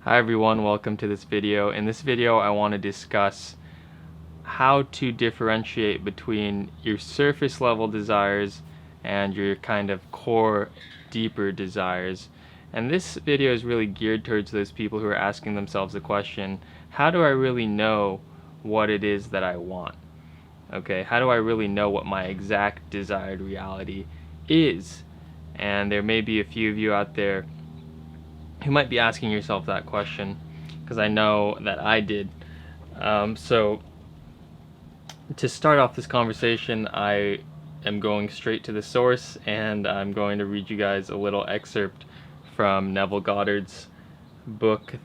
Hi everyone, welcome to this video. In this video I want to discuss how to differentiate between your surface level desires and your kind of core, deeper desires. And this video is really geared towards those people who are asking themselves the question, how do I really know what it is that I want? Okay, how do I really know what my exact desired reality is? And there may be a few of you out there who might be asking yourself that question, because I know that I did. So to start off this conversation, I am going straight to the source, and I'm going to read you guys a little excerpt from Neville Goddard's book,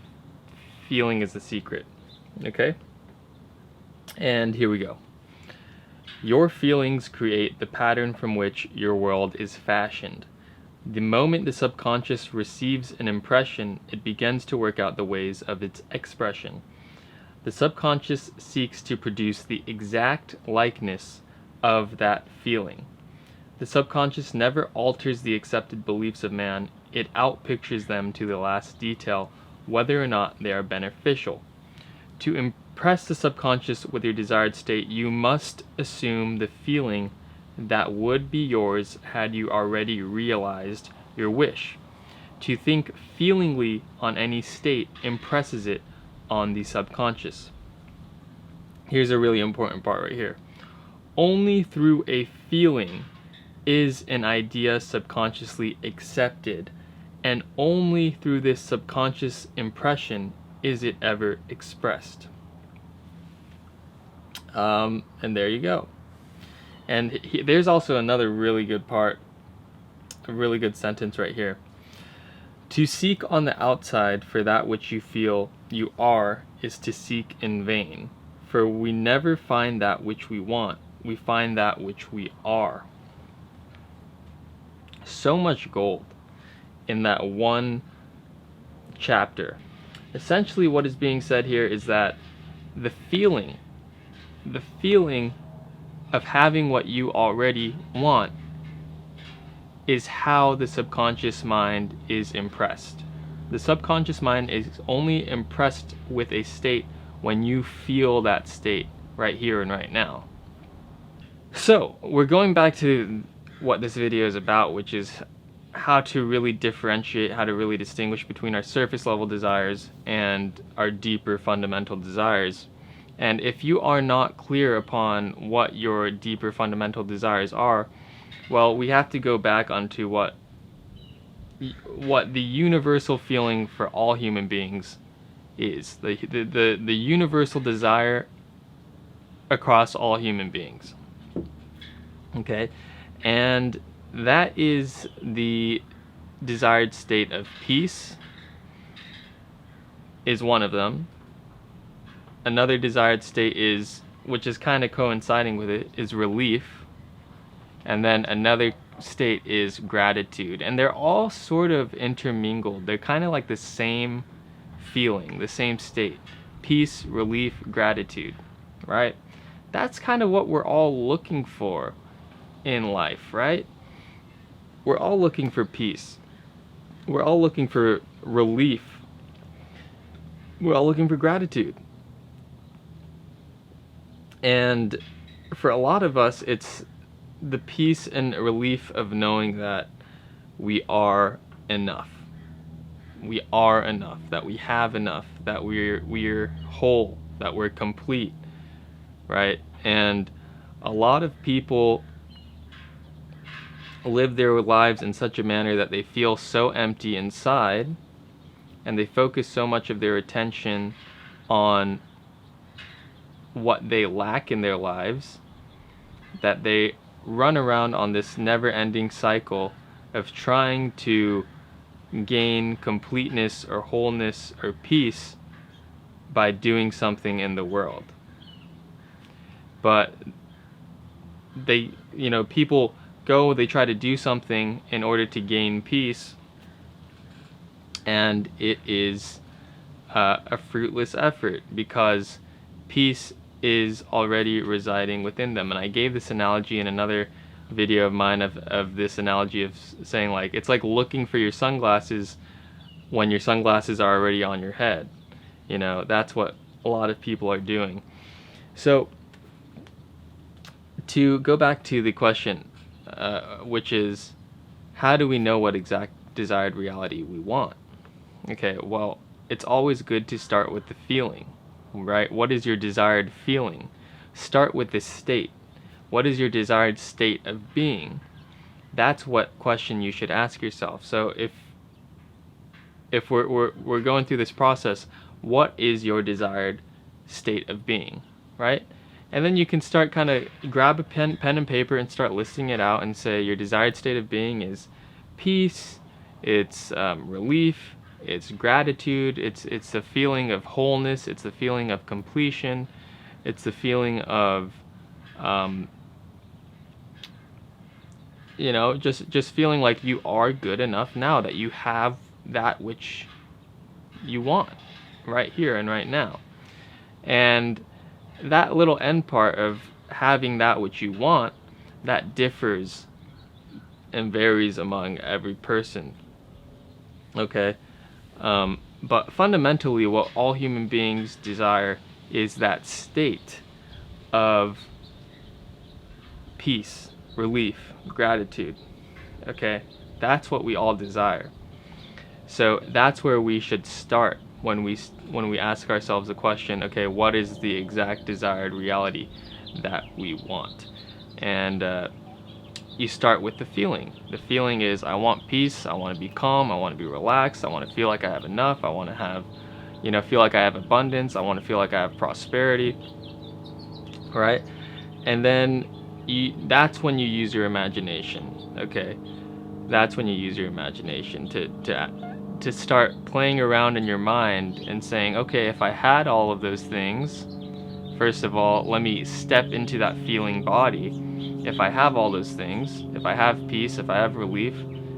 Feeling is the Secret. Okay? And here we go. Your feelings create the pattern from which your world is fashioned. The moment the subconscious receives an impression, it begins to work out the ways of its expression. The subconscious seeks to produce the exact likeness of that feeling. The subconscious never alters the accepted beliefs of man, it outpictures them to the last detail, whether or not they are beneficial. To impress the subconscious with your desired state, you must assume the feeling that would be yours had you already realized your wish. To think feelingly on any state impresses it on the subconscious. Here's a really important part right here. Only through a feeling is an idea subconsciously accepted, and only through this subconscious impression is it ever expressed. And there you go. And there's also another really good part, a really good sentence right here. To seek on the outside for that which you feel you are is to seek in vain. For we never find that which we want, we find that which we are. So much gold in that one chapter. Essentially what is being said here is that the feeling of having what you already want is how the subconscious mind is impressed. The subconscious mind is only impressed with a state when you feel that state right here and right now. So we're going back to what this video is about, which is how to really differentiate, how to really distinguish between our surface level desires and our deeper fundamental desires. And if you are not clear upon what your deeper fundamental desires are, well, we have to go back onto what the universal feeling for all human beings is. The universal desire across all human beings. Okay? And that is the desired state of peace, is one of them. Another desired state is, which is kind of coinciding with it, is relief. And then another state is gratitude. And they're all sort of intermingled. They're kind of like the same feeling, the same state. Peace, relief, gratitude, right? That's kind of what we're all looking for in life, right? We're all looking for peace. We're all looking for relief. We're all looking for gratitude. And for a lot of us, it's the peace and relief of knowing that we are enough. We are enough, that we have enough, that we're whole, that we're complete, right? And a lot of people live their lives in such a manner that they feel so empty inside, and they focus so much of their attention on what they lack in their lives that they run around on this never-ending cycle of trying to gain completeness or wholeness or peace by doing something in the world. But people they try to do something in order to gain peace, and it is a fruitless effort, because peace is already residing within them. And I gave this analogy in another video of mine of this analogy of saying, like, it's like looking for your sunglasses when your sunglasses are already on your head. You know, that's what a lot of people are doing. So to go back to the question, which is, how do we know what exact desired reality we want? Okay, well, it's always good to start with the feeling, right? What is your desired feeling? Start with the state. What is your desired state of being? That's what question you should ask yourself. So if we're going through this process, what is your desired state of being, right? And then you can start kind of grab a pen and paper and start listing it out and say your desired state of being is peace, it's relief, it's gratitude, it's the feeling of wholeness, it's the feeling of completion, it's the feeling of just feeling like you are good enough now, that you have that which you want right here and right now. And that little end part of having that which you want, that differs and varies among every person. Okay? But fundamentally, what all human beings desire is that state of peace, relief, gratitude. Okay? That's what we all desire. So that's where we should start when we ask ourselves the question, okay, what is the exact desired reality that we want? And you start with the feeling. The feeling is, I want peace, I want to be calm, I want to be relaxed, I want to feel like I have enough, I want to have, feel like I have abundance, I want to feel like I have prosperity, right? And then that's when you use your imagination, okay? That's when you use your imagination to start playing around in your mind and saying, okay, if I had all of those things, first of all, let me step into that feeling body. If I have all those things, if I have peace, if I have relief,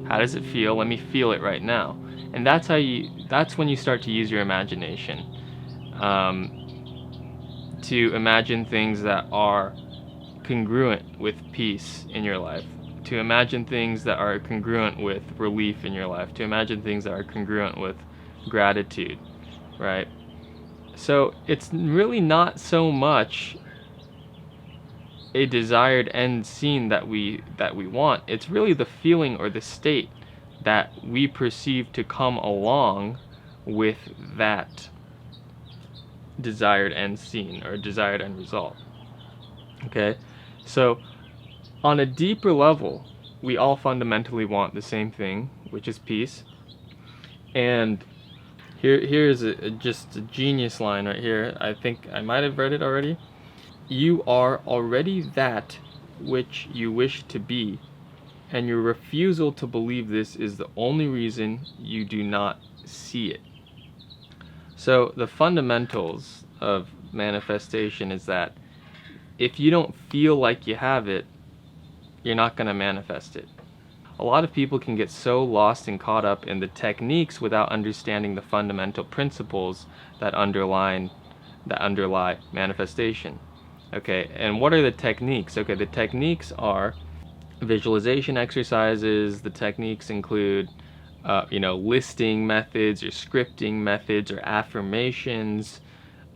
how does it feel? Let me feel it right now. And that's when you start to use your imagination, to imagine things that are congruent with peace in your life, to imagine things that are congruent with relief in your life, to imagine things that are congruent with gratitude, right? So it's really not so much a desired end scene that we want. It's really the feeling or the state that we perceive to come along with that desired end scene or desired end result. Okay? So on a deeper level, we all fundamentally want the same thing, which is peace. And here's just a genius line right here. I think I might have read it already. You are already that which you wish to be, and your refusal to believe this is the only reason you do not see it. So the fundamentals of manifestation is that if you don't feel like you have it, you're not going to manifest it. A lot of people can get so lost and caught up in the techniques without understanding the fundamental principles that underlie manifestation. Okay, and what are the techniques? Okay, the techniques are visualization exercises. The techniques include listing methods or scripting methods or affirmations.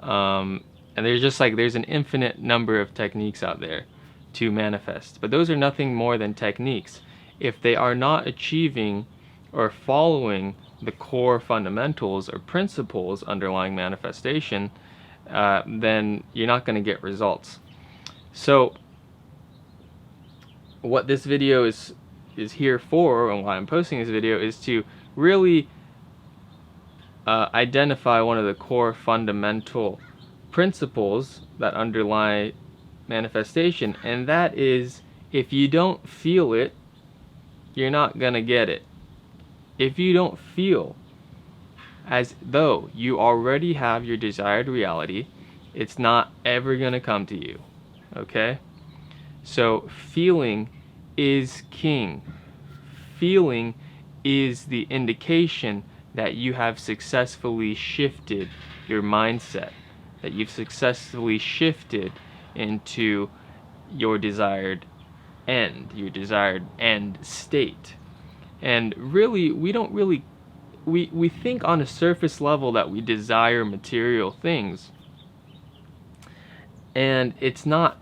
And there's an infinite number of techniques out there to manifest. But those are nothing more than techniques. If they are not achieving or following the core fundamentals or principles underlying manifestation, then you're not going to get results. So what this video is here for, and why I'm posting this video, is to really identify one of the core fundamental principles that underlie manifestation, and that is, if you don't feel it, you're not gonna get it. If you don't feel as though you already have your desired reality, it's not ever gonna come to you. Okay? So feeling is king. Feeling is the indication that you have successfully shifted your mindset, that you've successfully shifted into your desired end state. And really, we don't really we think on a surface level that we desire material things, and it's not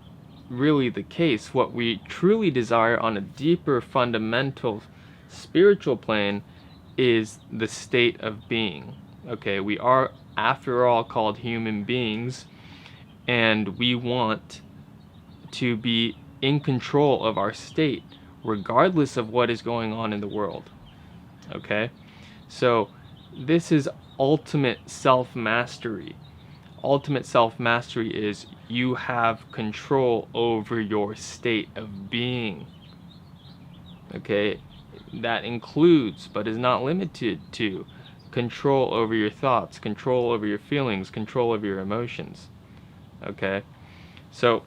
really the case. What we truly desire on a deeper, fundamental, spiritual plane is the state of being. Okay, we are, after all, called human beings, and we want to be in control of our state, regardless of what is going on in the world. Okay, so this is ultimate self-mastery. Ultimate self-mastery is you have control over your state of being. Okay, that includes, but is not limited to, control over your thoughts, control over your feelings, control over your emotions. Okay, so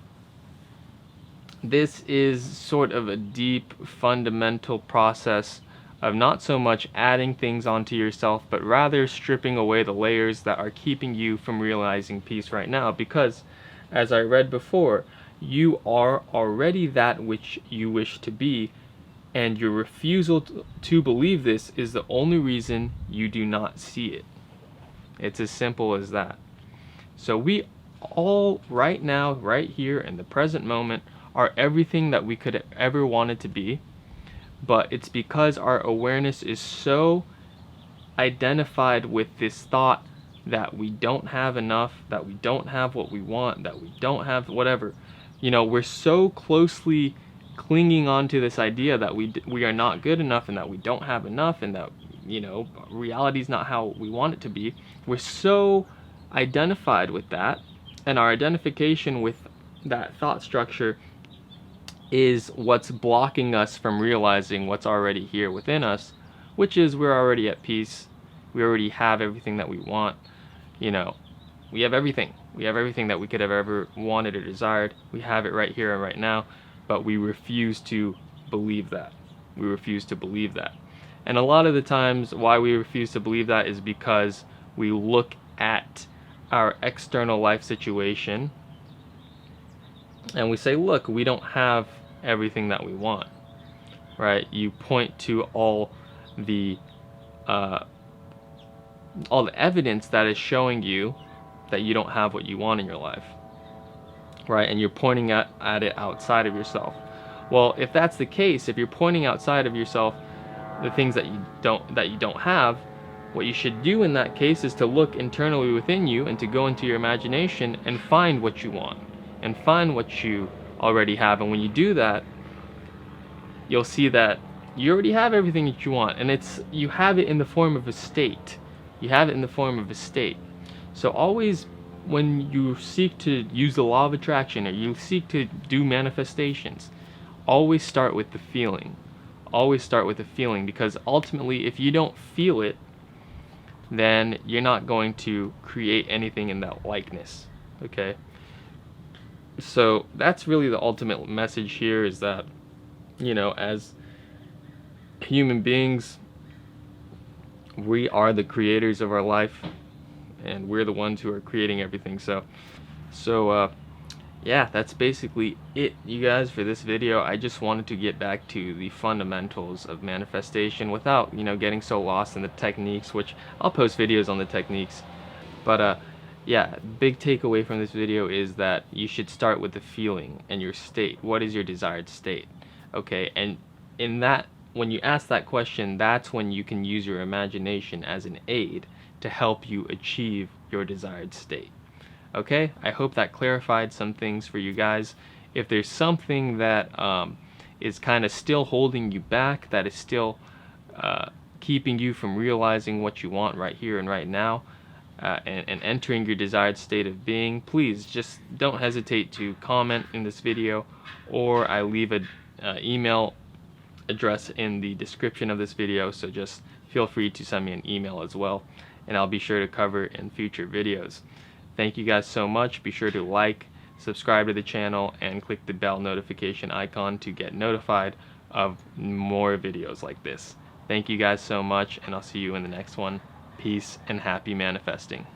this is sort of a deep, fundamental process of not so much adding things onto yourself, but rather stripping away the layers that are keeping you from realizing peace right now. Because, as I read before, you are already that which you wish to be, and your refusal to believe this is the only reason you do not see it. It's as simple as that. So we all, right now, right here, in the present moment, are everything that we could have ever wanted to be, but it's because our awareness is so identified with this thought that we don't have enough, that we don't have what we want, that we don't have whatever. You know, we're so closely clinging on to this idea that we are not good enough, and that we don't have enough, and that, you know, reality's not how we want it to be. We're so identified with that, and our identification with that thought structure is what's blocking us from realizing what's already here within us, which is we're already at peace. We already have everything that we want. You know, we have everything. We have everything that we could have ever wanted or desired. We have it right here and right now, but we refuse to believe that. We refuse to believe that. And a lot of the times why we refuse to believe that is because we look at our external life situation and we say, look, we don't have everything that we want, right? You point to all the evidence that is showing you that you don't have what you want in your life, right? And you're pointing at it outside of yourself. Well, if that's the case, if you're pointing outside of yourself the things that you don't have, what you should do in that case is to look internally within you and to go into your imagination and find what you want and find what you already have. And when you do that, you'll see that you already have everything that you want, and you have it in the form of a state. You have it in the form of a state. So always, when you seek to use the law of attraction, or you seek to do manifestations, always start with the feeling. Always start with the feeling, because ultimately, if you don't feel it, then you're not going to create anything in that likeness. Okay? So that's really the ultimate message here, is that, you know, as human beings, we are the creators of our life, and we're the ones who are creating everything. So yeah, that's basically it, you guys, for this video. I just wanted to get back to the fundamentals of manifestation without, you know, getting so lost in the techniques, which I'll post videos on the techniques. But yeah, big takeaway from this video is that you should start with the feeling and your state. What is your desired state? Okay, and in that, when you ask that question, that's when you can use your imagination as an aid to help you achieve your desired state. Okay, I hope that clarified some things for you guys. If there's something that is kind of still holding you back, that is still keeping you from realizing what you want right here and right now, and entering your desired state of being, please just don't hesitate to comment in this video, or I leave an email address in the description of this video, so just feel free to send me an email as well, and I'll be sure to cover it in future videos. Thank you guys so much. Be sure to like, subscribe to the channel, and click the bell notification icon to get notified of more videos like this. Thank you guys so much, and I'll see you in the next one. Peace and happy manifesting.